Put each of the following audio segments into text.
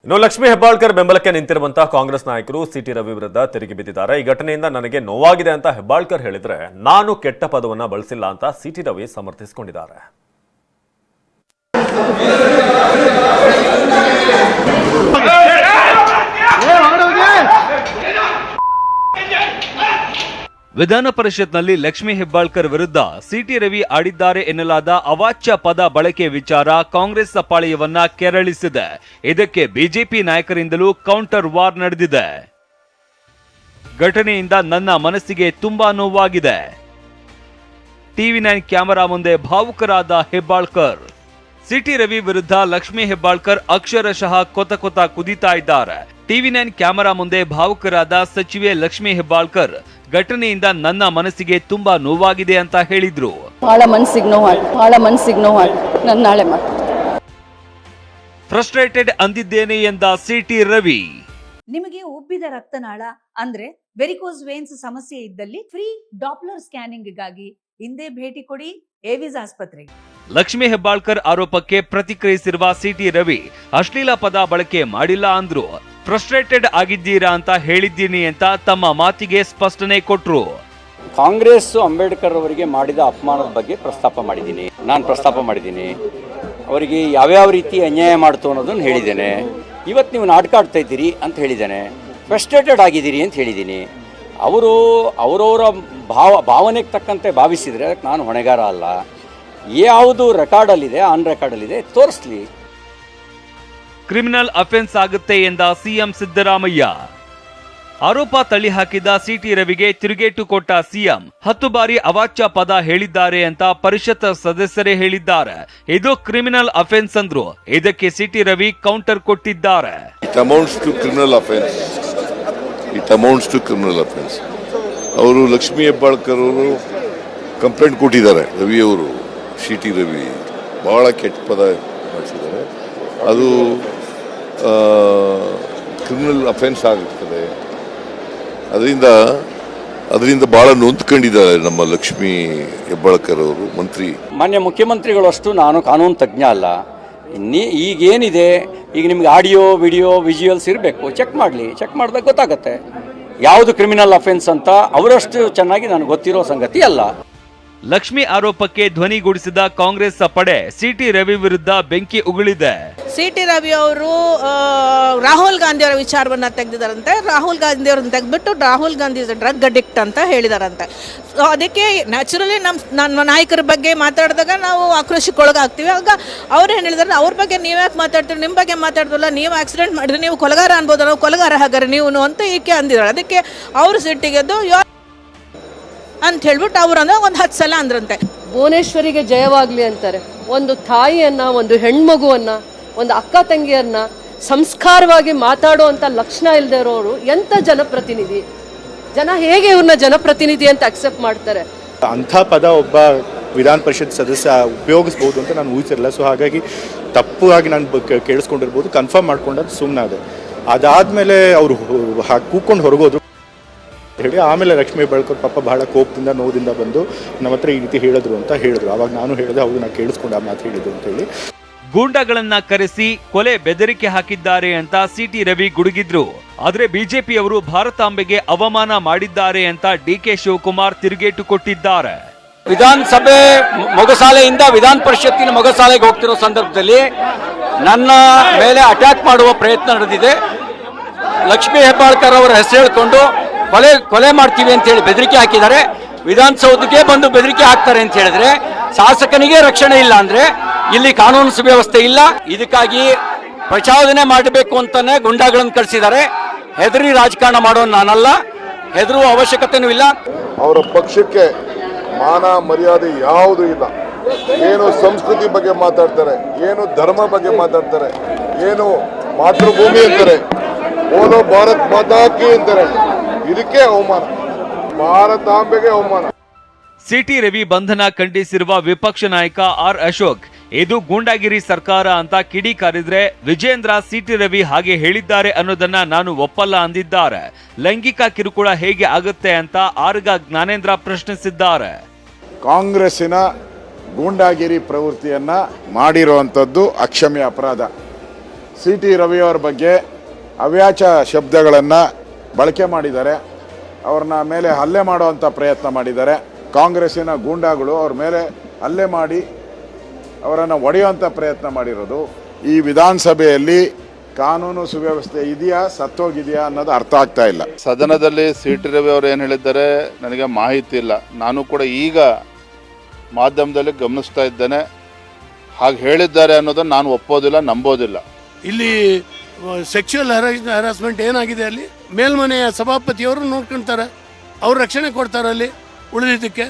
ಇನ್ನು ಲಕ್ಷ್ಮೀ ಹೆಬ್ಬಾಳ್ಕರ್ ಬೆಂಬಲಕ್ಕೆ ನಿಂತಿರುವಂತಹ ಕಾಂಗ್ರೆಸ್ ನಾಯಕರು ಸಿಟಿ ರವಿ ವಿರುದ್ಧ ತಿರುಗಿ ಬಿದ್ದಿದ್ದಾರೆ. ಈ ಘಟನೆಯಿಂದ ನನಗೆ ನೋವಾಗಿದೆ ಅಂತ ಹೆಬ್ಬಾಳ್ಕರ್ ಹೇಳಿದ್ರೆ, ನಾನು ಕೆಟ್ಟ ಪದವನ್ನ ಬಳಸಿಲ್ಲ ಅಂತ ಸಿಟಿ ರವಿ ಸಮರ್ಥಿಸಿಕೊಂಡಿದ್ದಾರೆ. ವಿಧಾನ ಪರಿಷತ್ನಲ್ಲಿ ಲಕ್ಷ್ಮೀ ಹೆಬ್ಬಾಳ್ಕರ್ ವಿರುದ್ಧ ಸಿಟಿ ರವಿ ಆಡಿದ್ದಾರೆ ಎನ್ನಲಾದ ಅವಾಚ್ಯ ಪದ ಬಳಕೆ ವಿಚಾರ ಕಾಂಗ್ರೆಸ್ ಪಾಳೆಯವನ್ನ ಕೆರಳಿಸಿದೆ. ಇದಕ್ಕೆ ಬಿಜೆಪಿ ನಾಯಕರಿಂದಲೂ ಕೌಂಟರ್ ವಾರ್ ನಡೆದಿದೆ. ಘಟನೆಯಿಂದ ನನ್ನ ಮನಸ್ಸಿಗೆ ತುಂಬಾ ನೋವಾಗಿದೆ. ಟಿವಿ9 ಕ್ಯಾಮೆರಾ ಮುಂದೆ ಭಾವುಕರಾದ ಹೆಬ್ಬಾಳ್ಕರ್. ಸಿಟಿ ರವಿ ವಿರುದ್ಧ ಲಕ್ಷ್ಮೀ ಹೆಬ್ಬಾಳ್ಕರ್ ಅಕ್ಷರಶಃ ಕೊತ ಕುದೀತಾ ಇದ್ದಾರೆ. ಟಿವಿ9 ಕ್ಯಾಮೆರಾ ಮುಂದೆ ಭಾವುಕರಾದ ಸಚಿವೆ ಲಕ್ಷ್ಮೀ ಹೆಬ್ಬಾಳ್ಕರ್ ಘಟನೆಯಿಂದ ನನ್ನ ಮನಸ್ಸಿಗೆ ತುಂಬಾ ನೋವಾಗಿದೆ ಅಂತ ಹೇಳಿದ್ರು. ಬಹಳ ಮನಸ್ಸಿಗೆ ನೋವಾಗಿದೆ. ನನ್ನ ನಾಳೆ ಫ್ರಸ್ಟ್ರೇಟೆಡ್ ಅಂದಿದ್ದೇನೆ ಎಂದ ಸಿಟಿ ರವಿ. ನಿಮಗೆ ಉಬ್ಬಿದ ರಕ್ತನಾಳ ಅಂದ್ರೆ ವೆರಿಕೋಸ್ ವೇನ್ಸ್ ಸಮಸ್ಯೆ ಇದ್ದಲ್ಲಿ ಫ್ರೀ ಡಾಪ್ಲರ್ ಸ್ಕ್ಯಾನಿಂಗ್ಗಾಗಿ ಹಿಂದೆ ಭೇಟಿ ಕೊಡಿ ಏವಿಸ್ ಆಸ್ಪತ್ರೆಗೆ. ಲಕ್ಷ್ಮೀ ಹೆಬ್ಬಾಳ್ಕರ್ ಆರೋಪಕ್ಕೆ ಪ್ರತಿಕ್ರಿಯಿಸಿರುವ ಸಿಟಿ ರವಿ ಅಶ್ಲೀಲ ಪದ ಬಳಕೆ ಮಾಡಿಲ್ಲ ಅಂದ್ರು. ಫ್ರಸ್ಟ್ರೇಟೆಡ್ ಆಗಿದ್ದೀರಾ ಅಂತ ಹೇಳಿದ್ದೀನಿ ಅಂತ ತಮ್ಮ ಮಾತಿಗೆ ಸ್ಪಷ್ಟನೆ ಕೊಟ್ರು. ಕಾಂಗ್ರೆಸ್ ಅಂಬೇಡ್ಕರ್ ಅವರಿಗೆ ಮಾಡಿದ ಅಪಮಾನದ ಬಗ್ಗೆ ನಾನು ಪ್ರಸ್ತಾಪ ಮಾಡಿದ್ದೀನಿ. ಅವರಿಗೆ ಯಾವ್ಯಾವ ರೀತಿ ಅನ್ಯಾಯ ಮಾಡ್ತು ಅನ್ನೋದನ್ನು ಹೇಳಿದ್ದೇನೆ. ಇವತ್ತು ನೀವು ನಾಟಕ ಆಡ್ತಾ ಇದ್ದೀರಿ ಅಂತ ಹೇಳಿದ್ದೇನೆ. ಫ್ರಸ್ಟ್ರೇಟೆಡ್ ಆಗಿದ್ದೀರಿ ಅಂತ ಹೇಳಿದ್ದೀನಿ. ಅವರವರ ಭಾವನೆಗೆ ತಕ್ಕಂತೆ ಭಾವಿಸಿದರೆ ಅದಕ್ಕೆ ನಾನು ಹೊಣೆಗಾರ ಅಲ್ಲ. ಯಾವುದು ರೆಕಾರ್ಡಲ್ಲಿದೆ ಆನ್ ರೆಕಾರ್ಡಲ್ಲಿದೆ ತೋರಿಸ್ಲಿ. ಕ್ರಿಮಿನಲ್ ಅಫೆನ್ಸ್ ಆಗುತ್ತೆ ಎಂದ ಸಿಎಂ ಸಿದ್ದರಾಮಯ್ಯ. ಆರೋಪ ತಳ್ಳಿ ಹಾಕಿದ ಸಿಟಿ ರವಿಗೆ ತಿರುಗೇಟು ಕೊಟ್ಟ ಸಿಎಂ 10 ಬಾರಿ ಅವಾಚ್ಯ ಪದ ಹೇಳಿದ್ದಾರೆ ಅಂತ ಪರಿಷತ್ ಸದಸ್ಯರೇ ಹೇಳಿದ್ದಾರೆ. ಇದು ಕ್ರಿಮಿನಲ್ ಅಫೆನ್ಸ್ ಅಂದ್ರು. ಇದಕ್ಕೆ ಸಿಟಿ ರವಿ ಕೌಂಟರ್ ಕೊಟ್ಟಿದ್ದಾರೆ. It amounts to criminal offense. ಅವರು ಲಕ್ಷ್ಮೀ ಹೆಬ್ಬಾಳ್ಕರ್ ಅವರು ಕಂಪ್ಲೇಂಟ್ ಕೊಟ್ಟಿದ್ದಾರೆ. ರವಿ ಅವರು ಸಿಟಿ ರವಿ ಬಹಳ ಕೆಟ್ಟ ಪದ ಮಾಡಿಸಿದ್ದಾರೆ. ಅದು ಕ್ರಿಮಿನಲ್ ಅಫೆನ್ಸ್ ಆಗುತ್ತದೆ. ಅದರಿಂದ ಬಹಳ ನೊಂದ್ಕೊಂಡಿದ್ದಾರೆ ನಮ್ಮ ಲಕ್ಷ್ಮೀ ಹೆಬ್ಬಾಳ್ಕರ್ ಅವರು ಮಂತ್ರಿ. ಮಾನ್ಯ ಮುಖ್ಯಮಂತ್ರಿಗಳಷ್ಟು ನಾನು ಕಾನೂನು ತಜ್ಞ ಅಲ್ಲ. ಈಗೇನಿದೆ, ಈಗ ನಿಮ್ಗೆ ಆಡಿಯೋ ವಿಡಿಯೋ ವಿಜುವಲ್ಸ್ ಇರಬೇಕು. ಚೆಕ್ ಮಾಡಿದಾಗ ಗೊತ್ತಾಗತ್ತೆ ಯಾವುದು ಕ್ರಿಮಿನಲ್ ಅಫೆನ್ಸ್ ಅಂತ. ಅವರಷ್ಟು ಚೆನ್ನಾಗಿ ನನಗೆ ಗೊತ್ತಿರೋ ಸಂಗತಿ ಅಲ್ಲ. ಲಕ್ಷ್ಮಿ ಆರೋಪಕ್ಕೆ ಧ್ವನಿಗೂಡಿಸಿದ ಕಾಂಗ್ರೆಸ್ ಪಡೆ ಸಿಟಿ ರವಿ ವಿರುದ್ಧ ಬೆಂಕಿ ಉಗುಳಿದೆ. ಸಿಟಿ ರವಿ ಅವರು ರಾಹುಲ್ ಗಾಂಧಿ ಅವರ ವಿಚಾರವನ್ನ ತೆಗೆದಿದ್ದಾರಂತೆ. ರಾಹುಲ್ ಗಾಂಧಿ ಅವರನ್ನು ತೆಗೆದ್ಬಿಟ್ಟು ರಾಹುಲ್ ಗಾಂಧಿ ಡ್ರಗ್ ಅಡಿಕ್ಟ್ ಅಂತ ಹೇಳಿದಾರಂತೆ. ಸೊ ಅದಕ್ಕೆ ನ್ಯಾಚುರಲಿ ನಮ್ಮ ನಾಯಕರ ಬಗ್ಗೆ ಮಾತಾಡಿದಾಗ ನಾವು ಆಕ್ರೋಶಕ್ಕೊಳಗಾಗ್ತೀವಿ. ಆಗ ಅವ್ರು ಏನು ಹೇಳಿದಾರೆ, ಅವ್ರ ಬಗ್ಗೆ ನೀವ್ಯಾಕೆ ಮಾತಾಡ್ತೀರಿ, ನಿಮ್ಮ ಬಗ್ಗೆ ಮಾತಾಡ್ದಲ್ಲ, ನೀವು ಆಕ್ಸಿಡೆಂಟ್ ಮಾಡಿದ್ರೆ ನೀವು ಕೊಲೆಗಾರ ಅನ್ಬೋದು, ನಾವು ಕೊಲೆಗಾರ ಹಾಗಾರೆ ನೀವು ಅಂತ ಈಕೆ ಅಂದಿದ್ದಾರೆ. ಅದಕ್ಕೆ ಅವರು ಸಿಟ್ಟಿಗೆದ್ದು ಅಂತ ಹೇಳ್ಬಿಟ್ಟು ಅವ್ರನ್ನ ಒಂದು 10 ಸಲ ಅಂದ್ರಂತೆ. ಭುವನೇಶ್ವರಿಗೆ ಜಯವಾಗ್ಲಿ ಅಂತಾರೆ. ಒಂದು ತಾಯಿಯನ್ನ, ಒಂದು ಹೆಣ್ಮಗುವನ್ನ, ಒಂದು ಅಕ್ಕ ತಂಗಿಯನ್ನ ಸಂಸ್ಕಾರವಾಗಿ ಮಾತಾಡುವಂತ ಲಕ್ಷಣ ಇಲ್ಲದೆ ಇರೋರು ಎಂತ ಜನಪ್ರತಿನಿಧಿ? ಜನ ಹೇಗೆ ಇವ್ರನ್ನ ಜನಪ್ರತಿನಿಧಿ ಅಂತ ಅಕ್ಸೆಪ್ಟ್ ಮಾಡ್ತಾರೆ? ಅಂಥ ಪದ ಒಬ್ಬ ವಿಧಾನ ಪರಿಷತ್ ಸದಸ್ಯ ಉಪಯೋಗಿಸ್ಬೋದು ಅಂತ ನಾನು ಊಹಿಸಿರಲಿಲ್ಲ. ಸೊ ಹಾಗಾಗಿ ತಪ್ಪಾಗಿ ನಾನು ಕೇಳಿಸ್ಕೊಂಡಿರ್ಬೋದು, ಕನ್ಫರ್ಮ್ ಮಾಡ್ಕೊಂಡದ್ದು ಸುಮ್ಮನಾದೆ. ಅದಾದಮೇಲೆ ಅವರು ಕೂತ್ಕೊಂಡು ಹೊರಗೋದ್ರು ಹೇಳಿ. ಆಮೇಲೆ ಲಕ್ಷ್ಮೀ ಹೆಬ್ಬಾಳ್ಕರ್ ಪಾಪ ಬಹಳ ಕೋಪದಿಂದ ನೋದಿಂದ ಬಂದು ನಮ್ಮ ಹತ್ರ ಈ ರೀತಿ ಹೇಳಿದ್ರು ಅಂತ ಹೇಳಿದ್ರು. ಆವಾಗ ನಾನು ಹೇಳಿದೆ, ಹೌದು ನಾನು ಕೇಳಿಸ್ಕೊಂಡು ಆ ಮಾತು ಹೇಳಿದ್ರು ಅಂತ ಹೇಳಿ. ಗೂಂಡಾಗಳನ್ನ ಕರೆಸಿ ಕೊಲೆ ಬೆದರಿಕೆ ಹಾಕಿದ್ದಾರೆ ಅಂತ ಸಿಟಿ ರವಿ ಗುಡುಗಿದ್ರು. ಆದ್ರೆ ಬಿಜೆಪಿಯವರು ಭಾರತಾಂಬೆಗೆ ಅವಮಾನ ಮಾಡಿದ್ದಾರೆ ಅಂತ ಡಿಕೆ ಶಿವಕುಮಾರ್ ತಿರುಗೇಟು ಕೊಟ್ಟಿದ್ದಾರೆ. ವಿಧಾನಸಭೆ ಮೊಗಸಾಲೆಯಿಂದ ವಿಧಾನ ಪರಿಷತ್ತಿನ ಮೊಗಸಾಲೆಗೆ ಹೋಗ್ತಿರೋ ಸಂದರ್ಭದಲ್ಲಿ ನನ್ನ ಮೇಲೆ ಅಟ್ಯಾಕ್ ಮಾಡುವ ಪ್ರಯತ್ನ ನಡೆದಿದೆ. ಲಕ್ಷ್ಮೀ ಹೆಬ್ಬಾಳ್ಕರ್ ಅವರ ಹೆಸರು ಹೇಳಿಕೊಂಡು ಕೊಲೆ ಮಾಡ್ತೀವಿ ಅಂತ ಹೇಳಿ ಬೆದರಿಕೆ ಹಾಕಿದ್ದಾರೆ. ವಿಧಾನಸೌಧಕ್ಕೆ ಬಂದು ಬೆದರಿಕೆ ಹಾಕ್ತಾರೆ ಅಂತ ಹೇಳಿದ್ರೆ ಶಾಸಕನಿಗೆ ರಕ್ಷಣೆ ಇಲ್ಲ ಅಂದ್ರೆ ಇಲ್ಲಿ ಕಾನೂನು ಸುವ್ಯವಸ್ಥೆ ಇಲ್ಲ. ಇದಕ್ಕಾಗಿ ಪ್ರಚೋದನೆ ಮಾಡಬೇಕು ಅಂತಾನೆ ಗುಂಡಾಗಳನ್ನು ಕಳಿಸಿದ್ದಾರೆ. ಹೆದರಿ ರಾಜಕಾರಣ ಮಾಡೋನು ನಾನಲ್ಲ, ಹೆದರುವ ಅವಶ್ಯಕತೆನೂ ಇಲ್ಲ. ಅವರ ಪಕ್ಷಕ್ಕೆ ಮಾನ ಮರ್ಯಾದೆ ಯಾವುದೂ ಇಲ್ಲ. ಏನು ಸಂಸ್ಕೃತಿ ಬಗ್ಗೆ ಮಾತಾಡ್ತಾರೆ, ಏನು ಧರ್ಮ ಬಗ್ಗೆ ಮಾತಾಡ್ತಾರೆ, ಏನು ಮಾತೃಭೂಮಿ ಅಂತಾರೆ, ಓಲೋ ಭಾರತ್ ಮಾತಾ ಕಿ ಅಂತಾರೆ. ಇದಕ್ಕೆ ಅವಮಾನ, ಭಾರತಾಂಬೆಗೆ ಅವಮಾನ. ಸಿಟಿ ರವಿ ಬಂಧನ ಖಂಡಿಸಿರುವ ವಿಪಕ್ಷ ನಾಯಕ ಆರ್ ಅಶೋಕ್, ಇದು ಗೂಂಡಾಗಿರಿ ಸರ್ಕಾರ ಅಂತ ಕಿಡಿಕಾರಿದ್ರೆ ವಿಜೇಂದ್ರ ಸಿಟಿ ರವಿ ಹಾಗೆ ಹೇಳಿದ್ದಾರೆ ಅನ್ನೋದನ್ನ ನಾನು ಒಪ್ಪಲ್ಲ ಅಂದಿದ್ದಾರೆ. ಲೈಂಗಿಕ ಕಿರುಕುಳ ಹೇಗೆ ಆಗುತ್ತೆ ಅಂತ ಆರ್ಗ ಜ್ಞಾನೇಂದ್ರ ಪ್ರಶ್ನಿಸಿದ್ದಾರೆ. ಕಾಂಗ್ರೆಸ್ಸಿನ ಗೂಂಡಾಗಿರಿ ಪ್ರವೃತ್ತಿಯನ್ನ ಮಾಡಿರುವಂಥದ್ದು ಅಕ್ಷಮ್ಯ ಅಪರಾಧ. CT ರವಿಯವರ ಬಗ್ಗೆ ಅವ್ಯಾಚ ಶಬ್ದಗಳನ್ನು ಬಳಕೆ ಮಾಡಿದ್ದಾರೆ. ಅವ್ರನ್ನ ಮೇಲೆ ಹಲ್ಲೆ ಮಾಡುವಂಥ ಪ್ರಯತ್ನ ಮಾಡಿದ್ದಾರೆ. ಕಾಂಗ್ರೆಸ್ಸಿನ ಗೂಂಡಾಗಳು ಅವ್ರ ಮೇಲೆ ಹಲ್ಲೆ ಮಾಡಿ ಅವರನ್ನು ಒಡೆಯುವಂಥ ಪ್ರಯತ್ನ ಮಾಡಿರೋದು. ಈ ವಿಧಾನಸಭೆಯಲ್ಲಿ ಕಾನೂನು ಸುವ್ಯವಸ್ಥೆ ಇದೆಯಾ ಸತ್ತೋಗಿದೆಯಾ ಅನ್ನೋದು ಅರ್ಥ ಆಗ್ತಾ ಇಲ್ಲ. ಸದನದಲ್ಲಿ CT ರವಿ ಅವರು ಏನು ಹೇಳಿದ್ದಾರೆ ನನಗೆ ಮಾಹಿತಿ ಇಲ್ಲ. ನಾನು ಕೂಡ ಈಗ ಮಾಧ್ಯಮದಲ್ಲಿ ಗಮನಿಸ್ತಾ ಇದ್ದೇನೆ. ಹಾಗೆ ಹೇಳಿದ್ದಾರೆ ಅನ್ನೋದನ್ನು ನಾನು ಒಪ್ಪೋದಿಲ್ಲ, ನಂಬೋದಿಲ್ಲ. ಇಲ್ಲಿ ಸೆಕ್ಸುವಲ್ ಹರಾಸ್ಮೆಂಟ್ ಏನಾಗಿದೆ ಅಲ್ಲಿ ಮೇಲ್ಮನೆಯ ಸಭಾಪತಿಯವರು ನೋಡ್ಕೊಳ್ತಾರೆ, ಅವ್ರು ರಕ್ಷಣೆ ಕೊಡ್ತಾರೆ ಅಲ್ಲಿ ಉಳಿದಿದ್ದಕ್ಕೆ.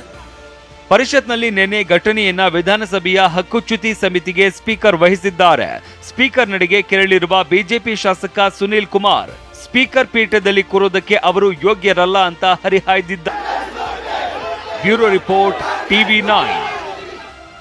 ಪರಿಷತ್ನಲ್ಲಿ ನಿನ್ನೆ ಘಟನೆಯನ್ನ ವಿಧಾನಸಭೆಯ ಹಕ್ಕುಚ್ಯುತಿ ಸಮಿತಿಗೆ ಸ್ಪೀಕರ್ ವಹಿಸಿದ್ದಾರೆ. ಸ್ಪೀಕರ್ ನಡೆಗೆ ಕೆರಳಿರುವ ಬಿಜೆಪಿ ಶಾಸಕ ಸುನೀಲ್ ಕುಮಾರ್ ಸ್ಪೀಕರ್ ಪೀಠದಲ್ಲಿ ಕೂರೋದಕ್ಕೆ ಅವರು ಯೋಗ್ಯರಲ್ಲ ಅಂತ ಹರಿಹಾಯ್ದಿದ್ದಾರೆ. Bureau report, TV9.